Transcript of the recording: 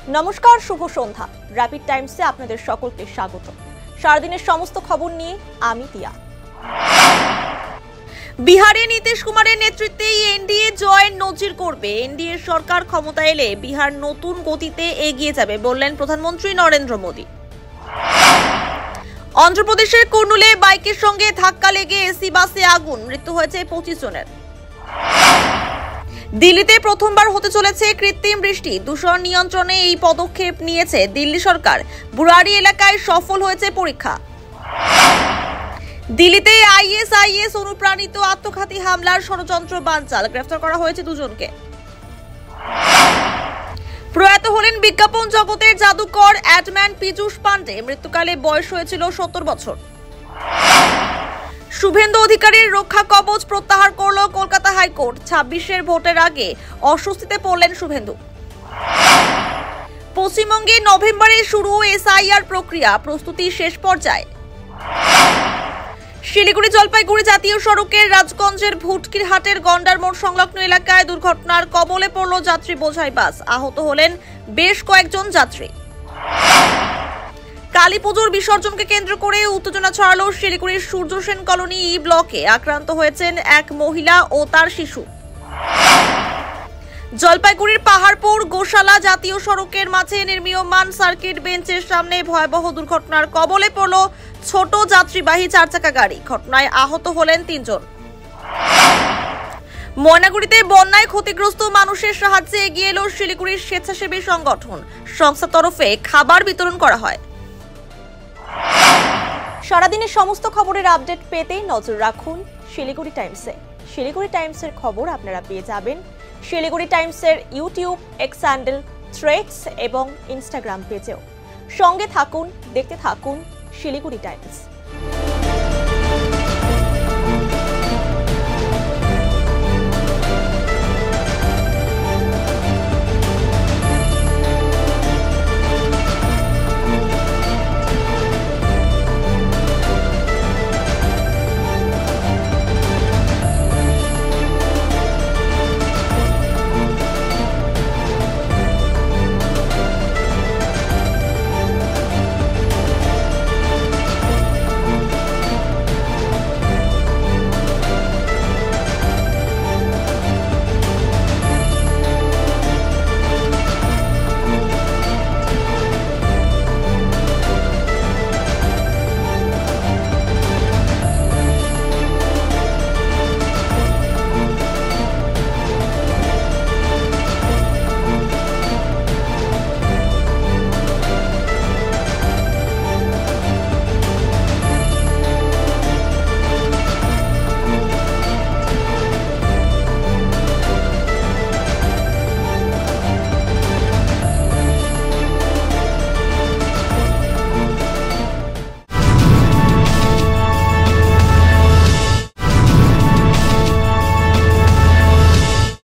নমস্কার, শুভ সন্ধ্যা। র্যাপিড টাইমসে আপনাদের সকলকে স্বাগত। সারাদিনের সমস্ত খবর নিয়ে আমি তিয়া। বিহারে নীতিশ কুমারের নেতৃত্বে এনডিএ জয়ের নজির করবে। এনডিএ সরকার ক্ষমতা এলে বিহার নতুন গতিতে এগিয়ে যাবে বললেন প্রধানমন্ত্রী নরেন্দ্র মোদী। অন্ধ্রপ্রদেশের কুর্নুলে বাইকের সঙ্গে ধাক্কা লেগে এসি বাসে আগুন, মৃত্যু হয়েছে 25 জনের। দিল্লিতে প্রথমবার হতে চলেছে কৃত্রিম বৃষ্টি, দূষণ নিয়ন্ত্রণে এই পদক্ষেপ নিয়েছে দিল্লি সরকার। বুরাড়ি এলাকায় সফল হয়েছে পরীক্ষা। দিল্লিতে আইএসআইএস অনুপ্রাণিত আত্মঘাতী হামলার ষড়যন্ত্র বানচাল, গ্রেফতার করা হয়েছে 2 জনকে। প্রয়াত হলেন বিজ্ঞাপন জগতের জাদুকর অ্যাডম্যান পীযূষ পান্ডে, মৃত্যুকালে বয়স হয়েছিল 70 বছর। শুভেন্দু অধিকারীর রক্ষা কবচ প্রত্যাহার করল কলকাতা হাইকোর্ট। 26-এর ভোটের আগে অস্বস্তিতে পড়লেন শুভেন্দু। পশ্চিমবঙ্গে নভেম্বরে শুরু এসআইআর প্রক্রিয়া, প্রস্তুতি শেষ পর্যায়ে। শিলিগুড়ি জলপাইগুড়ি জাতীয় সড়কের রাজগঞ্জের ভুটকির হাটের গন্ডার মোড় সংলগ্ন এলাকায় দুর্ঘটনার কবলে পড়ল যাত্রী বোঝাই বাস, আহত হলেন বেশ কয়েকজন যাত্রী। কালী পুজোর বিসর্জনকে কেন্দ্র করে উত্তেজনা ছড়ালো শিলিগুড়ির সূর্য সেন কলোনি ই ব্লকে, আক্রান্ত হয়েছেন এক মহিলা ও তার শিশু। জলপাইগুড়ির পাহাড়পুর গোশালা জাতীয় সড়কের মাঝে নির্মীয়মান সার্কিট বেঞ্চের সামনে ভয়াবহ দুর্ঘটনার কবলে পড়ল ছোট যাত্রীবাহী 4 চাকা গাড়ি, ঘটনায় আহত হলেন 3 জন। ময়নাগুড়িতে বন্যায় ক্ষতিগ্রস্ত মানুষের সাহায্যে এগিয়ে এলো শিলিগুড়ির স্বেচ্ছাসেবী সংগঠন, সংস্থার তরফে খাবার বিতরণ করা হয়। সারাদিনের সমস্ত খবরের আপডেট পেতে নজর রাখুন শিলিগুড়ি টাইমসে। শিলিগুড়ি টাইমসের খবর আপনারা পেয়ে যাবেন শিলিগুড়ি টাইমসের ইউটিউব, এক্স হ্যান্ডেল, থ্রেডস এবং ইনস্টাগ্রাম পেজেও। সঙ্গে থাকুন, দেখতে থাকুন শিলিগুড়ি টাইমস।